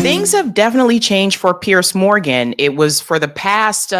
Things have definitely changed for Piers Morgan. It was for the past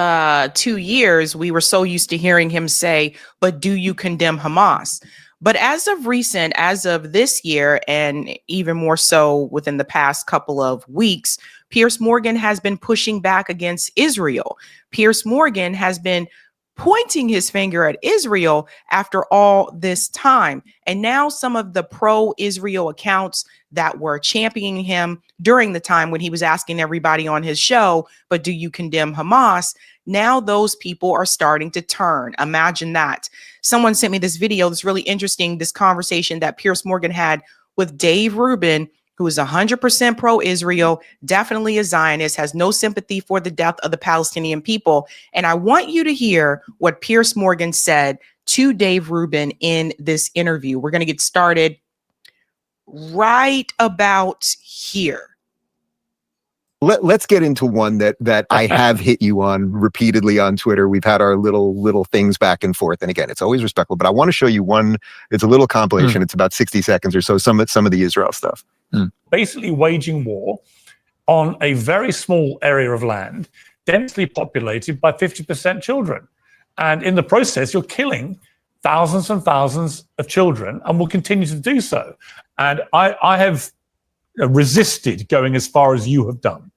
2 years, we were so used to hearing him say, but do you condemn Hamas? But as of recent, as of this year, and even more so within the past couple of weeks, Piers Morgan has been pushing back against Israel. Piers Morgan has been pointing his finger at Israel after all this time. And now some of the pro-Israel accounts that were championing him during the time when he was asking everybody on his show, but do you condemn Hamas? Now those people are starting to turn. Imagine that. Someone sent me this video that's really interesting, this conversation that Piers Morgan had with Dave Rubin, who is 100% pro-Israel, definitely a Zionist, has no sympathy for the death of the Palestinian people. And I want you to hear what Piers Morgan said to Dave Rubin in this interview. We're going to get started right about here. Let's get into one that I have hit you on repeatedly on Twitter. We've had our little things back and forth. And again, it's always respectful, but I want to show you one. It's a little compilation. It's about 60 seconds or so, some of the Israel stuff. Basically waging war on a very small area of land, densely populated by 50% children. And in the process, you're killing thousands and thousands of children and will continue to do so. And I have resisted going as far as you have done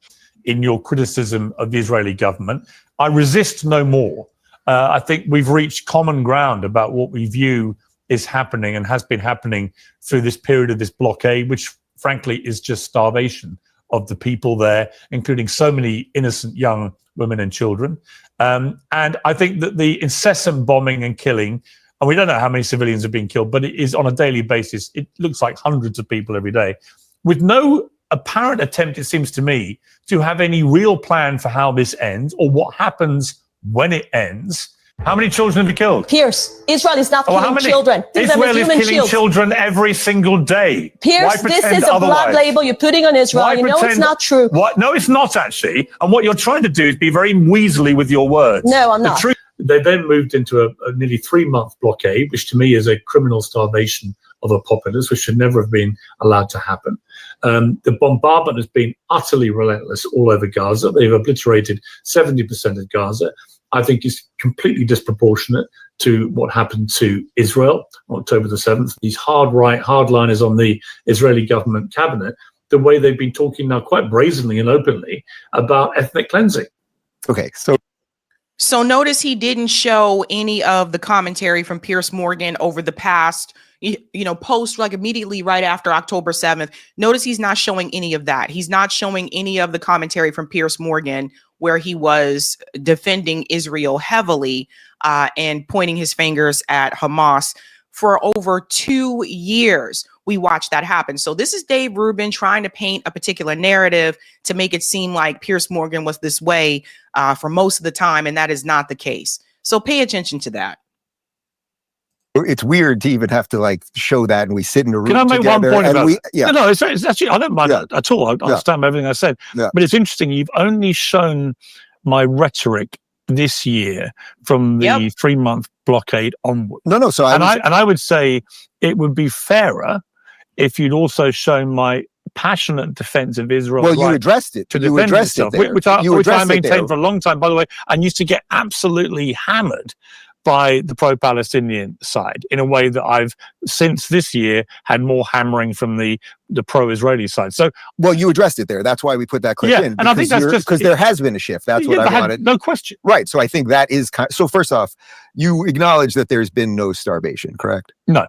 in your criticism of the Israeli government. I resist no more. I think we've reached common ground about what we view is happening and has been happening through this period of this blockade, which frankly is just starvation of the people there, including so many innocent young women and children. And I think that the incessant bombing and killing, and we don't know how many civilians have been killed, but it is on a daily basis. It looks like hundreds of people every day, with no apparent attempt, it seems to me, to have any real plan for how this ends or what happens when it ends. How many children have you killed? Piers, Israel is not killing children. Israel is killing children every single day. Piers, this is a blood label you're putting on Israel. You know it's not true. What? No, it's not actually. And what you're trying to do is be very weaselly with your words. No, I'm not. They then moved into a nearly 3-month blockade, which to me is a criminal starvation of a populace, which should never have been allowed to happen. The bombardment has been utterly relentless all over Gaza. They've obliterated 70% of Gaza. I think is completely disproportionate to what happened to Israel on October the 7th. These hardliners on the Israeli government cabinet, the way they've been talking now quite brazenly and openly about ethnic cleansing. Okay, So notice he didn't show any of the commentary from Piers Morgan over the past, post like immediately right after October 7th. Notice he's not showing any of that. He's not showing any of the commentary from Piers Morgan where he was defending Israel heavily and pointing his fingers at Hamas for over 2 years. We watched that happen. So this is Dave Rubin trying to paint a particular narrative to make it seem like Piers Morgan was this way for most of the time, and that is not the case. So pay attention to that. It's weird to even have to show that, and we sit in a room together. Can I make one point about it? Yeah. No, it's actually, I don't mind that at all. I stand by everything I said. Yeah. But it's interesting. You've only shown my rhetoric this year from the 3-month blockade onward. No. So I would say it would be fairer if you'd also shown my passionate defense of Israel. Well, you addressed it. You addressed it there. Which I maintained for a long time, by the way, and used to get absolutely hammered by the pro-Palestinian side in a way that I've since this year had more hammering from the pro-Israeli side. So, well, you addressed it there. That's why we put that clip in. And I think that's just because there has been a shift. That's what I wanted. No question. Right. So I think that is so. First off, you acknowledge that there's been no starvation, correct? No,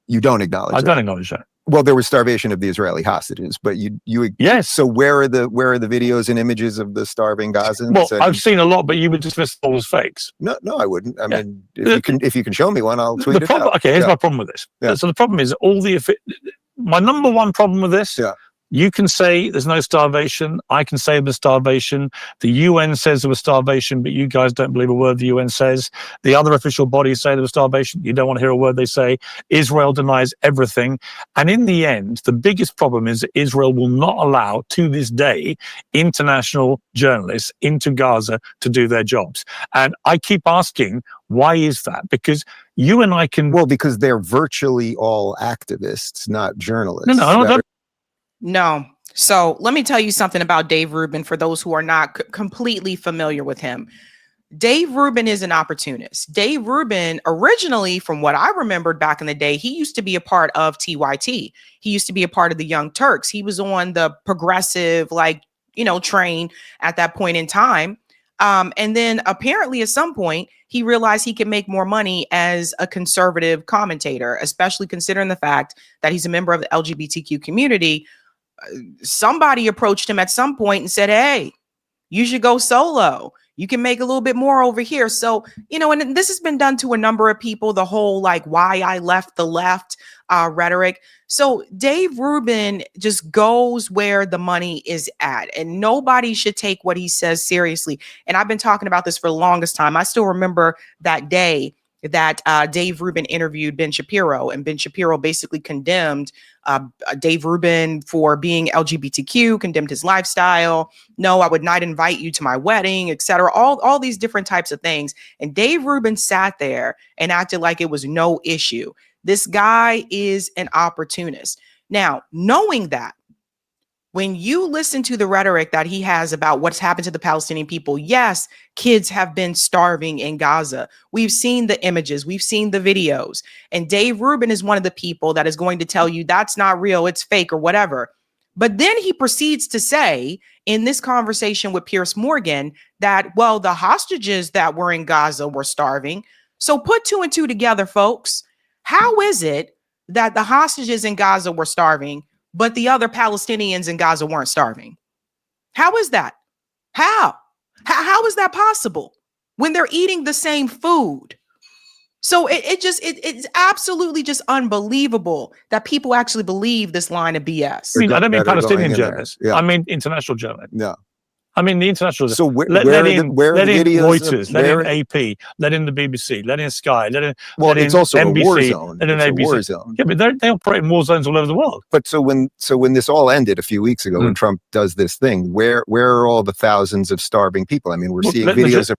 you don't acknowledge. I don't acknowledge that. Well, there was starvation of the Israeli hostages, but you yes. So where are the videos and images of the starving Gazans? Well, I've seen a lot, but you would dismiss all as fakes. No, I wouldn't. I mean, if you can show me one, I'll tweet it out. Okay, here's my problem with this. Yeah. So the problem is my number one problem with this. Yeah. You can say there's no starvation. I can say there's starvation. The UN says there was starvation, but you guys don't believe a word the UN says. The other official bodies say there was starvation. You don't want to hear a word they say. Israel denies everything. And in the end, the biggest problem is that Israel will not allow, to this day, international journalists into Gaza to do their jobs. And I keep asking, why is that? Because you and I can... Well, because they're virtually all activists, not journalists. No. So let me tell you something about Dave Rubin for those who are not completely familiar with him. Dave Rubin is an opportunist. Dave Rubin, originally, from what I remembered back in the day, he used to be a part of TYT. He used to be a part of the Young Turks. He was on the progressive, train at that point in time. And then apparently at some point, he realized he could make more money as a conservative commentator, especially considering the fact that he's a member of the LGBTQ community. Somebody approached him at some point and said, hey, you should go solo. You can make a little bit more over here. So, and this has been done to a number of people, the whole why I left the left rhetoric. So Dave Rubin just goes where the money is at, and nobody should take what he says seriously. And I've been talking about this for the longest time. I still remember that day that Dave Rubin interviewed Ben Shapiro, and Ben Shapiro basically condemned Dave Rubin for being LGBTQ, condemned his lifestyle. No, I would not invite you to my wedding, etc. All these different types of things. And Dave Rubin sat there and acted like it was no issue. This guy is an opportunist. Now, knowing that, when you listen to the rhetoric that he has about what's happened to the Palestinian people, yes, kids have been starving in Gaza. We've seen the images, we've seen the videos, and Dave Rubin is one of the people that is going to tell you that's not real, it's fake or whatever. But then he proceeds to say in this conversation with Piers Morgan that, well, the hostages that were in Gaza were starving. So put two and two together, folks. How is it that the hostages in Gaza were starving, but the other Palestinians in Gaza weren't starving? How is that? How is that possible when they're eating the same food? So it's absolutely just unbelievable that people actually believe this line of BS. I don't mean Palestinian journalists. Yeah. I mean international journalists. Yeah. I mean the international. So let in Reuters, let in AP, let in the BBC, let in Sky, let in. Well, let it's in also NBC, a war zone. Let in it's ABC. A war zone. Yeah, but they operate in war zones all over the world. But so when this all ended a few weeks ago, when Trump does this thing, where are all the thousands of starving people? I mean, we're seeing videos of.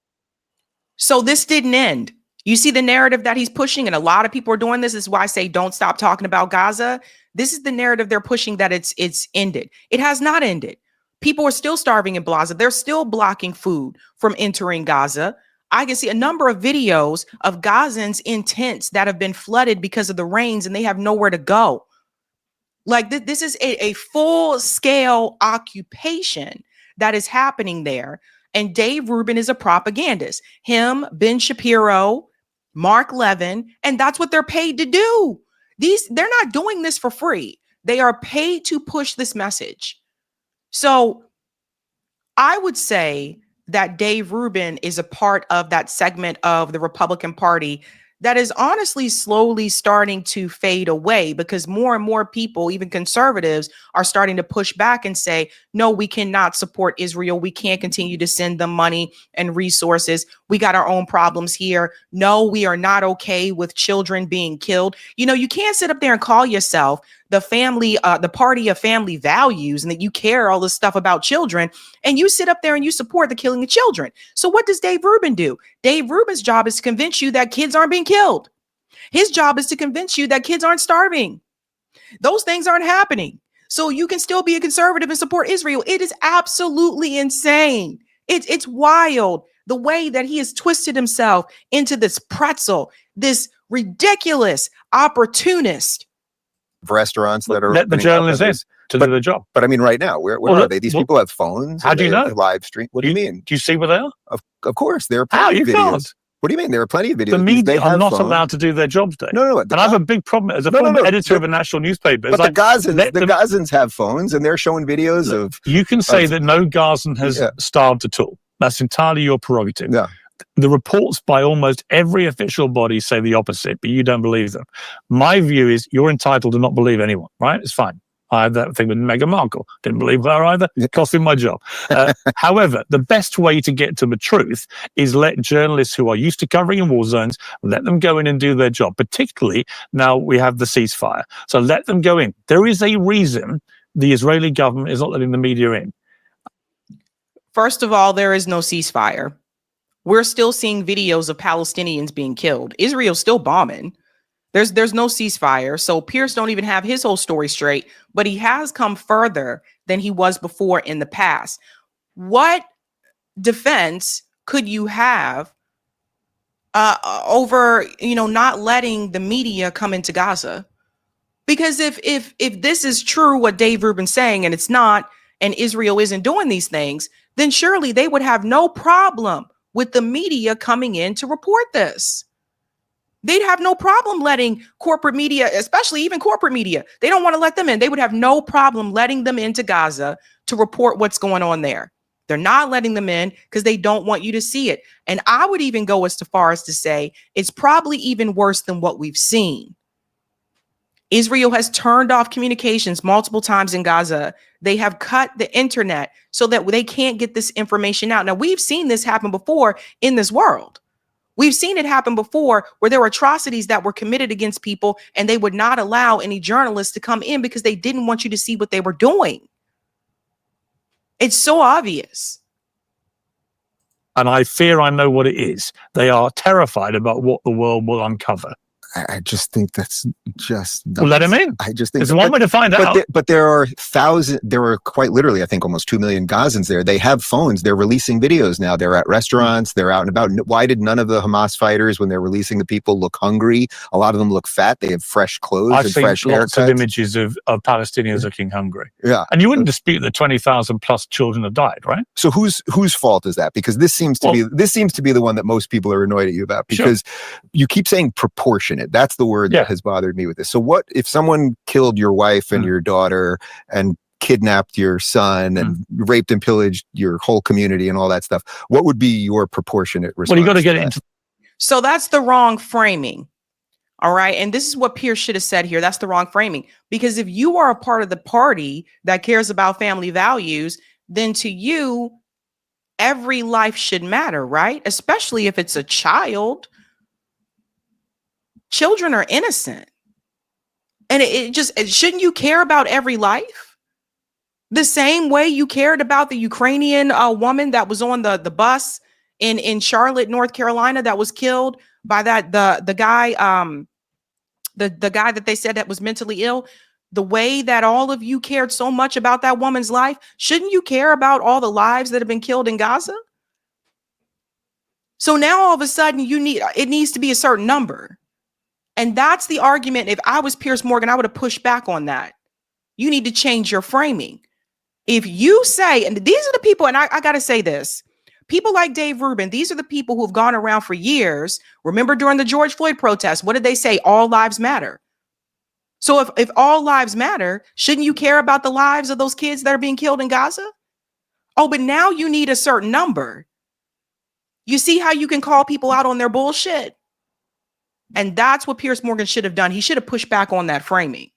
So this didn't end. You see the narrative that he's pushing, and a lot of people are doing this. This is why I say don't stop talking about Gaza. This is the narrative they're pushing, that it's ended. It has not ended. People are still starving in Gaza. They're still blocking food from entering Gaza. I can see a number of videos of Gazans in tents that have been flooded because of the rains, and they have nowhere to go. This is a full-scale occupation that is happening there. And Dave Rubin is a propagandist. Him, Ben Shapiro, Mark Levin, and that's what they're paid to do. They're not doing this for free. They are paid to push this message. So I would say that Dave Rubin is a part of that segment of the Republican Party that is honestly slowly starting to fade away, because more and more people, even conservatives, are starting to push back and say, no, we cannot support Israel. We can't continue to send them money and resources. We got our own problems here. No, we are not okay with children being killed. You can't sit up there and call yourself the party of family values, and that you care all this stuff about children, and you sit up there and you support the killing of children. So what does Dave Rubin do? Dave Rubin's job is to convince you that kids aren't being killed. His job is to convince you that kids aren't starving. Those things aren't happening. So you can still be a conservative and support Israel. It is absolutely insane. It's wild the way that he has twisted himself into this pretzel, this ridiculous opportunist. Restaurants that are let the journalists in to do their job. But I mean, right now, where are they? These people have phones. How do you know? Live stream. What do you mean? Do you see where they are? Of course, there are plenty of videos. Can't. What do you mean? There are plenty of videos. The media are not allowed to do their jobs, Dave. No. And I have a big problem as a former editor of a national newspaper. But the Gazans have phones, and they're showing videos of. You can say that no Gazan has starved at all. That's entirely your prerogative. Yeah. The reports by almost every official body say the opposite, but you don't believe them. My view is you're entitled to not believe anyone, right? It's fine. I had that thing with Meghan Markle. Didn't believe her either. It cost me my job. However, the best way to get to the truth is let journalists who are used to covering in war zones, let them go in and do their job, particularly now we have the ceasefire. So let them go in. There is a reason the Israeli government is not letting the media in. First of all, there is no ceasefire. We're still seeing videos of Palestinians being killed. Israel's still bombing. There's no ceasefire. So Piers don't even have his whole story straight, but he has come further than he was before in the past. What defense could you have over, not letting the media come into Gaza? Because if this is true, what Dave Rubin's saying, and it's not, and Israel isn't doing these things, then surely they would have no problem with the media coming in to report this. They'd have no problem letting corporate media, especially even corporate media, they don't want to let them in. They would have no problem letting them into Gaza to report what's going on there. They're not letting them in because they don't want you to see it. And I would even go as far as to say it's probably even worse than what we've seen. Israel has turned off communications multiple times in Gaza. They have cut the internet so that they can't get this information out. Now, we've seen this happen before in this world. We've seen it happen before where there were atrocities that were committed against people and they would not allow any journalists to come in because they didn't want you to see what they were doing. It's so obvious. And I fear I know what it is. They are terrified about what the world will uncover. I just think that's just. Well, let him in. I just think there's one way to find out. But there are quite literally, I think, almost 2 million Gazans there. They have phones. They're releasing videos now. They're at restaurants. They're out and about. Why did none of the Hamas fighters, when they're releasing the people, look hungry? A lot of them look fat. They have fresh clothes and fresh haircuts. I've seen lots of images of Palestinians looking hungry. Yeah, and you wouldn't dispute that 20,000 plus children have died, right? So whose fault is that? Because this seems to be the one that most people are annoyed at you about, because you keep saying proportionate. That's the word that has bothered me with this. So what if someone killed your wife and your daughter and kidnapped your son and raped and pillaged your whole community and all that stuff? What would be your proportionate response? Well, you got to get it into. So that's the wrong framing. All right. And this is what Piers should have said here. That's the wrong framing. Because if you are a part of the party that cares about family values, then to you, every life should matter, right? Especially if it's a child. Children are innocent. And shouldn't you care about every life? The same way you cared about the Ukrainian woman that was on the bus in Charlotte, North Carolina, that was killed by the guy, the guy that they said that was mentally ill. The way that all of you cared so much about that woman's life, shouldn't you care about all the lives that have been killed in Gaza? So now all of a sudden it needs to be a certain number. And that's the argument. If I was Piers Morgan, I would have pushed back on that. You need to change your framing. If you say, and these are the people, and I got to say this, people like Dave Rubin, these are the people who have gone around for years. Remember during the George Floyd protests, what did they say? All lives matter. So if all lives matter, shouldn't you care about the lives of those kids that are being killed in Gaza? Oh, but now you need a certain number. You see how you can call people out on their bullshit? And that's what Piers Morgan should have done. He should have pushed back on that framing.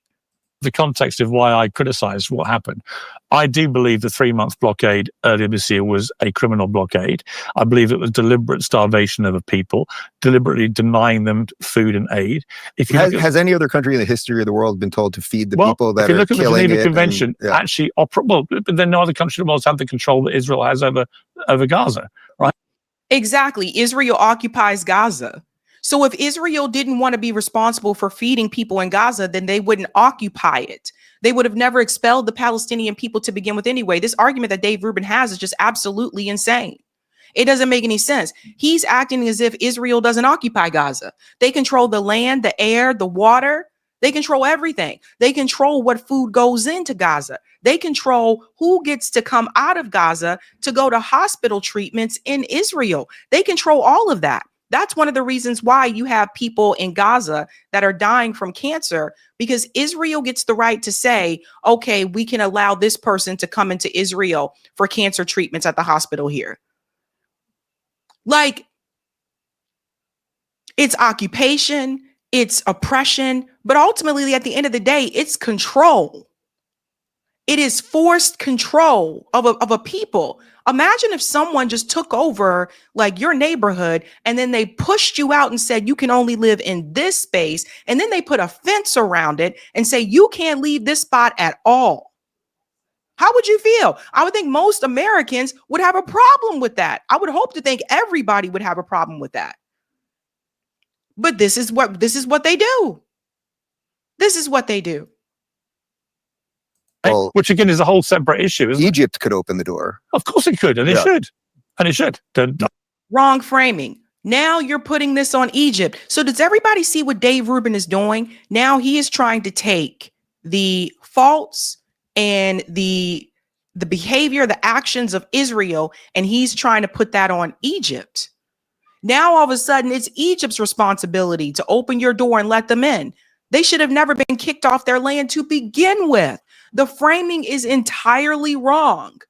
The context of why I criticized what happened. I do believe the 3-month blockade earlier this year was a criminal blockade. I believe it was deliberate starvation of a people, deliberately denying them food and aid. If you has any other country in the history of the world been told to feed the people that are killing it? If you look at the Geneva Convention, actually, but then no other country in the world has the control that Israel has over Gaza, right? Exactly. Israel occupies Gaza. So if Israel didn't want to be responsible for feeding people in Gaza, then they wouldn't occupy it. They would have never expelled the Palestinian people to begin with anyway. This argument that Dave Rubin has is just absolutely insane. It doesn't make any sense. He's acting as if Israel doesn't occupy Gaza. They control the land, the air, the water. They control everything. They control what food goes into Gaza. They control who gets to come out of Gaza to go to hospital treatments in Israel. They control all of that. That's one of the reasons why you have people in Gaza that are dying from cancer, because Israel gets the right to say, okay, we can allow this person to come into Israel for cancer treatments at the hospital here. Like, it's occupation, it's oppression, but ultimately at the end of the day, it's control. It is forced control of a people. Imagine if someone just took over like your neighborhood and then they pushed you out and said, you can only live in this space. And then they put a fence around it and say, you can't leave this spot at all. How would you feel? I would think most Americans would have a problem with that. I would hope to think everybody would have a problem with that. But this is what they do. This is what they do. Well, which again is a whole separate issue, isn't Egypt could open the door. Of course it could, and it should. And it should. Wrong framing. Now you're putting this on Egypt. So does everybody see what Dave Rubin is doing? Now he is trying to take the faults and the behavior, the actions of Israel, and he's trying to put that on Egypt. Now all of a sudden it's Egypt's responsibility to open your door and let them in. They should have never been kicked off their land to begin with. The framing is entirely wrong.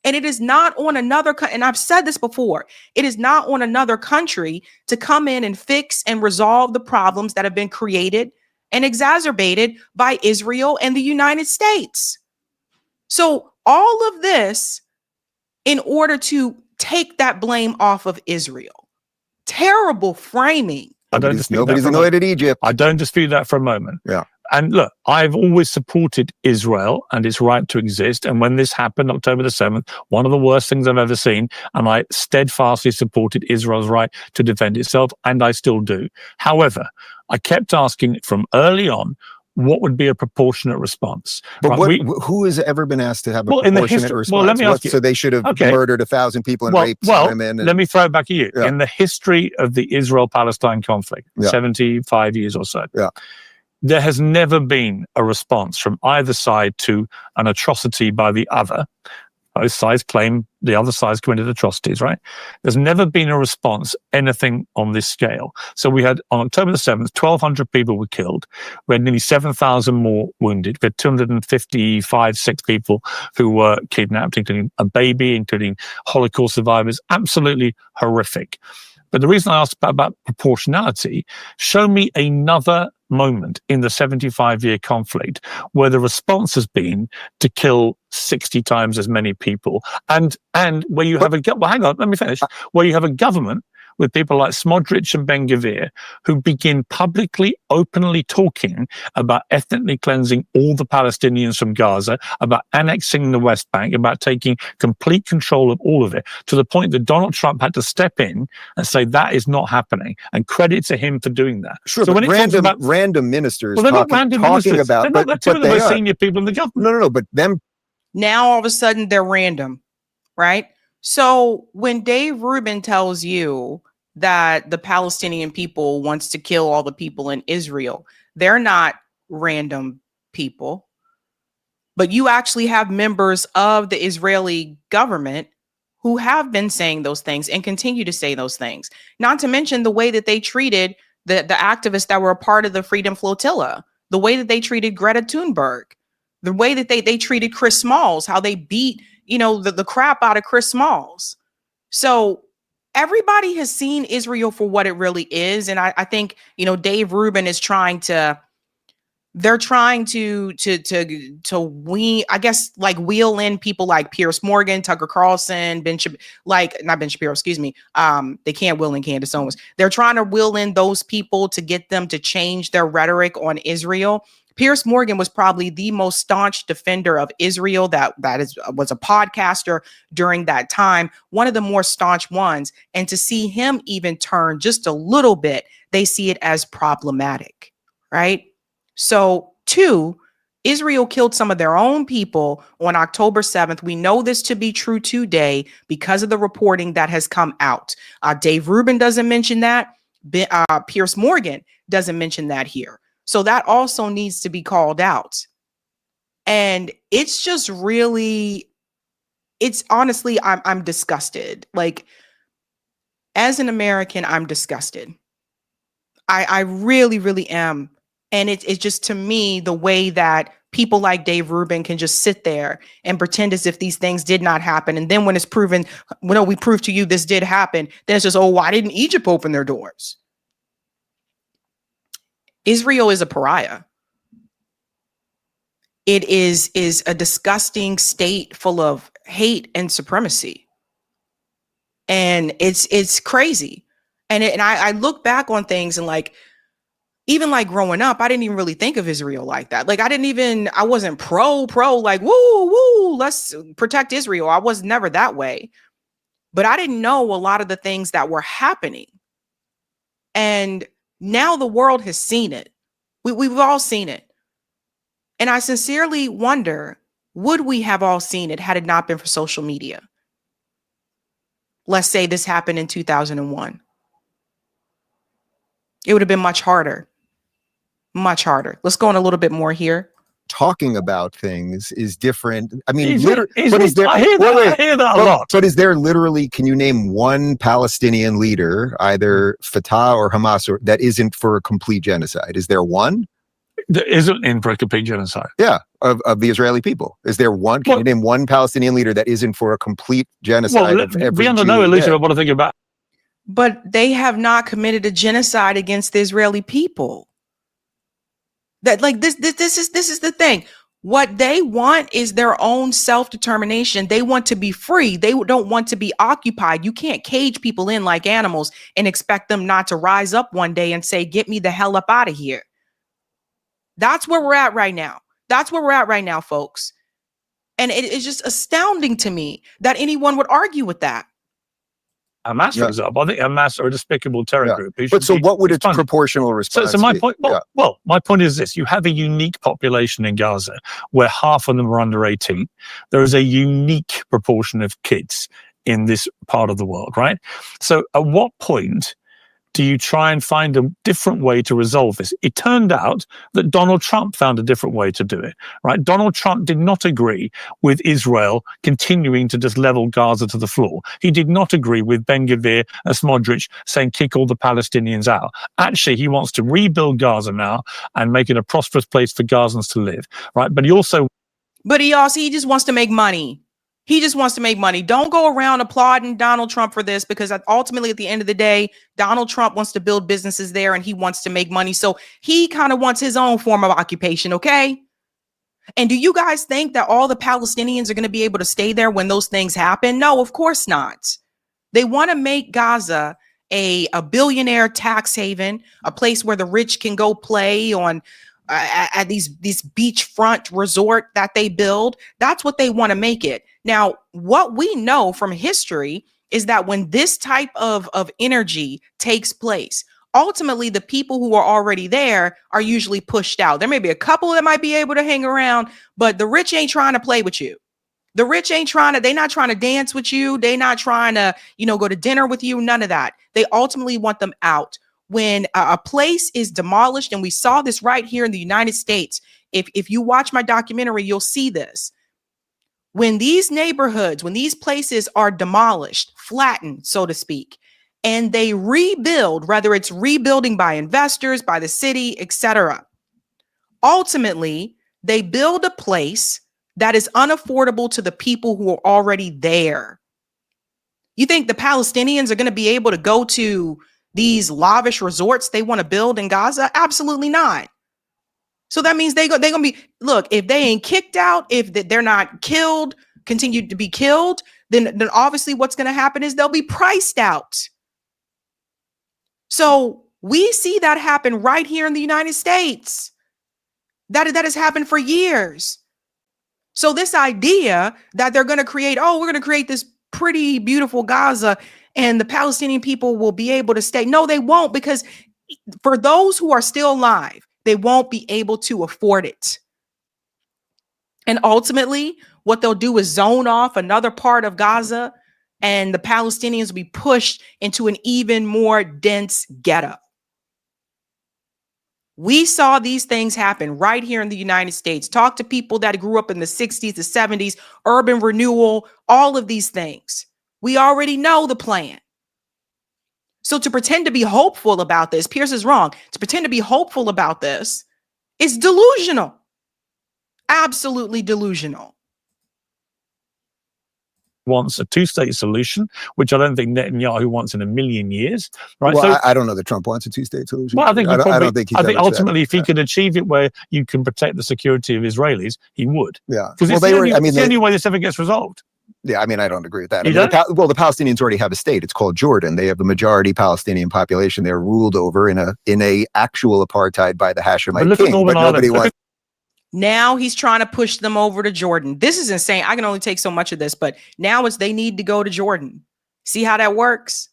And it is not on another, and I've said this before, it is not on another country to come in and fix and resolve the problems that have been created and exacerbated by Israel and the United States. So all of this in order to take that blame off of Israel. Terrible framing. Nobody's annoyed at Egypt. I don't dispute that for a moment. Yeah. And look, I've always supported Israel and its right to exist. And when this happened, October the 7th, one of the worst things I've ever seen, and I steadfastly supported Israel's right to defend itself, and I still do. However, I kept asking from early on, what would be a proportionate response? But who has ever been asked to have a proportionate response? Well, let me ask you. So they should have murdered 1,000 people and raped women. Let me throw it back at you. Yeah. In the history of the Israel-Palestine conflict, 75 years or so, there has never been a response from either side to an atrocity by the other. Both sides claim the other side's committed atrocities, right? There's never been a response, anything on this scale. So we had, on October the 7th, 1,200 people were killed. We had nearly 7,000 more wounded. We had 255, 6 people who were kidnapped, including a baby, including Holocaust survivors. Absolutely horrific. But the reason I asked about proportionality, show me another moment in the 75-year conflict where the response has been to kill 60 times as many people, and where you have hang on, let me finish. Where you have a government with people like Smodrich and Ben-Gvir who begin publicly, openly talking about ethnically cleansing all the Palestinians from Gaza, about annexing the West Bank, about taking complete control of all of it, to the point that Donald Trump had to step in and say that is not happening, and credit to him for doing that. Sure, so but when random ministers they're not random ministers. About, they're not two of the most senior people in the government. No, but them. Now all of a sudden they're random, right? So when Dave Rubin tells you that the Palestinian people wants to kill all the people in Israel, they're not random people. But you actually have members of the Israeli government who have been saying those things and continue to say those things. Not to mention the way that they treated the activists that were a part of the Freedom Flotilla, the way that they treated Greta Thunberg, the way that they treated Chris Smalls, how they beat, the crap out of Chris Smalls. So everybody has seen Israel for what it really is. And I think, Dave Rubin is trying to wheel in people like Piers Morgan, Tucker Carlson, not Ben Shapiro, excuse me. They can't wheel in Candace Owens. They're trying to wheel in those people to get them to change their rhetoric on Israel. Piers Morgan was probably the most staunch defender of Israel was a podcaster during that time, one of the more staunch ones. And to see him even turn just a little bit, they see it as problematic, right? So 2, Israel killed some of their own people on October 7th. We know this to be true today because of the reporting that has come out. Dave Rubin doesn't mention that. Piers Morgan doesn't mention that here. So that also needs to be called out. And it's just really, honestly, I'm disgusted. Like, as an American, I'm disgusted. I really, really am. And it's just, to me, the way that people like Dave Rubin can just sit there and pretend as if these things did not happen. And then when it's proven, we prove to you this did happen, then it's just, why didn't Egypt open their doors? Israel is a pariah. It is a disgusting state full of hate and supremacy. And it's crazy. And I look back on things and even growing up, I didn't even really think of Israel like that. I wasn't pro, woo, let's protect Israel. I was never that way. But I didn't know a lot of the things that were happening. And now the world has seen it. We've all seen it. And I sincerely wonder, would we have all seen it had it not been for social media? Let's say this happened in 2001. It would have been much harder. Much harder. Let's go on a little bit more here. Talking about things is different. I mean, I hear that a lot. But is there literally, can you name one Palestinian leader, either Fatah or Hamas, that isn't for a complete genocide? Is there one? There isn't in for a complete genocide. Yeah, of the Israeli people. Is there one? Can you name one Palestinian leader that isn't for a complete genocide of every Be under no illusion of what I think about. But they have not committed a genocide against the Israeli people. That this is the thing. What they want is their own self-determination. They want to be free. They don't want to be occupied. You can't cage people in like animals and expect them not to rise up one day and say, get me the hell up out of here. That's where we're at right now. That's where we're at right now, folks. And it is just astounding to me that anyone would argue with that. Hamas, for example, I think Hamas are a despicable terror group. But so what would its proportional response so my be? point, my point is this. You have a unique population in Gaza where half of them are under 18. There is a unique proportion of kids in this part of the world, right? So at what point do you try and find a different way to resolve this? It turned out that Donald Trump found a different way to do it, right? Donald Trump did not agree with Israel continuing to just level Gaza to the floor. He did not agree with Ben-Gvir and Smotrich saying kick all the Palestinians out. Actually, he wants to rebuild Gaza now and make it a prosperous place for Gazans to live, right? But he just wants to make money. He just wants to make money. Don't go around applauding Donald Trump for this, because ultimately at the end of the day, Donald Trump wants to build businesses there and he wants to make money. So he kind of wants his own form of occupation. Okay. And do you guys think that all the Palestinians are going to be able to stay there when those things happen? No, of course not. They want to make Gaza a billionaire tax haven, a place where the rich can go play on at these beachfront resort that they build. That's what they want to make it. Now, what we know from history is that when this type of energy takes place, ultimately the people who are already there are usually pushed out. There may be a couple that might be able to hang around, but the rich ain't trying to play with you. The rich ain't they're not trying to dance with you. They're not trying to, go to dinner with you. None of that. They ultimately want them out. When a place is demolished, and we saw this right here in the United States, if you watch my documentary, you'll see this. When these neighborhoods, when these places are demolished, flattened, so to speak, and they rebuild, whether it's rebuilding by investors, by the city, etc., ultimately, they build a place that is unaffordable to the people who are already there. You think the Palestinians are going to be able to go to these lavish resorts they want to build in Gaza? Absolutely not. So that means they're going to be, look, if they ain't kicked out, if they're not killed, continue to be killed, then obviously what's going to happen is they'll be priced out. So we see that happen right here in the United States. That has happened for years. So this idea that they're going to create, we're going to create this pretty beautiful Gaza and the Palestinian people will be able to stay. No, they won't, because for those who are still alive, they won't be able to afford it. And ultimately, what they'll do is zone off another part of Gaza, and the Palestinians will be pushed into an even more dense ghetto. We saw these things happen right here in the United States. Talk to people that grew up in the 60s, the 70s, urban renewal, all of these things. We already know the plan. So to pretend to be hopeful about this, Piers is wrong. To pretend to be hopeful about this is delusional. Absolutely delusional. Wants a two-state solution, which I don't think Netanyahu wants in a million years. Right? Well, I don't know that Trump wants a two-state solution. Well, I think I think ultimately, if he could achieve it where you can protect the security of Israelis, he would. Yeah, because it's the only way this ever gets resolved. Yeah, I don't agree with that. The Palestinians already have a state. It's called Jordan. They have the majority Palestinian population. They're ruled over in a actual apartheid by the Hashemite king. But nobody wants. Now he's trying to push them over to Jordan. This is insane. I can only take so much of this, but now they need to go to Jordan. See how that works?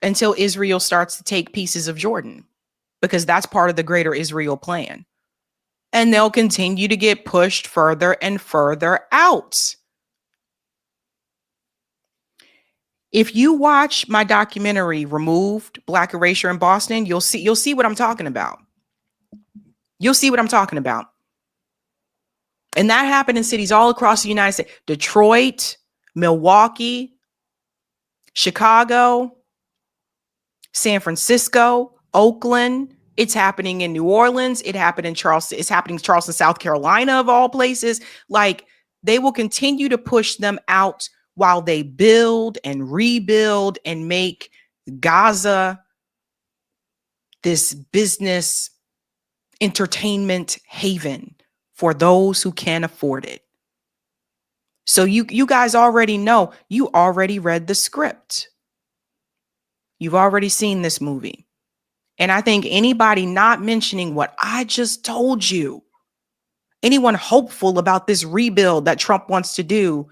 Until Israel starts to take pieces of Jordan, because that's part of the greater Israel plan. and they'll continue to get pushed further and further out. If you watch my documentary Removed: Black Erasure in Boston, you'll see what I'm talking about. You'll see what I'm talking about. And that happened in cities all across the United States. Detroit, Milwaukee, Chicago, San Francisco, Oakland. It's happening in New Orleans. It happened in Charleston. It's happening in Charleston, South Carolina, of all places. Like, they will continue to push them out while they build and rebuild and make Gaza this business entertainment haven for those who can't afford it. So you guys already know, you already read the script. You've already seen this movie. And I think anybody not mentioning what I just told you, anyone hopeful about this rebuild that Trump wants to do,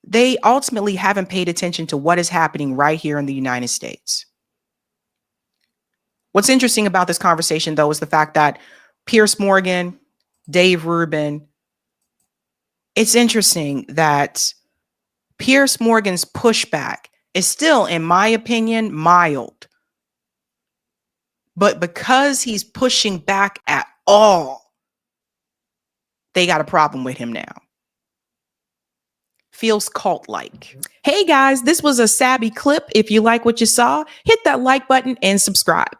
they ultimately haven't paid attention to what is happening right here in the United States. What's interesting about this conversation, though, is the fact that Piers Morgan, Dave Rubin, it's interesting that Piers Morgan's pushback is still, in my opinion, mild. But because he's pushing back at all, they got a problem with him now. Feels cult-like. Hey guys, this was a Sabby clip. If you like what you saw, hit that like button and subscribe.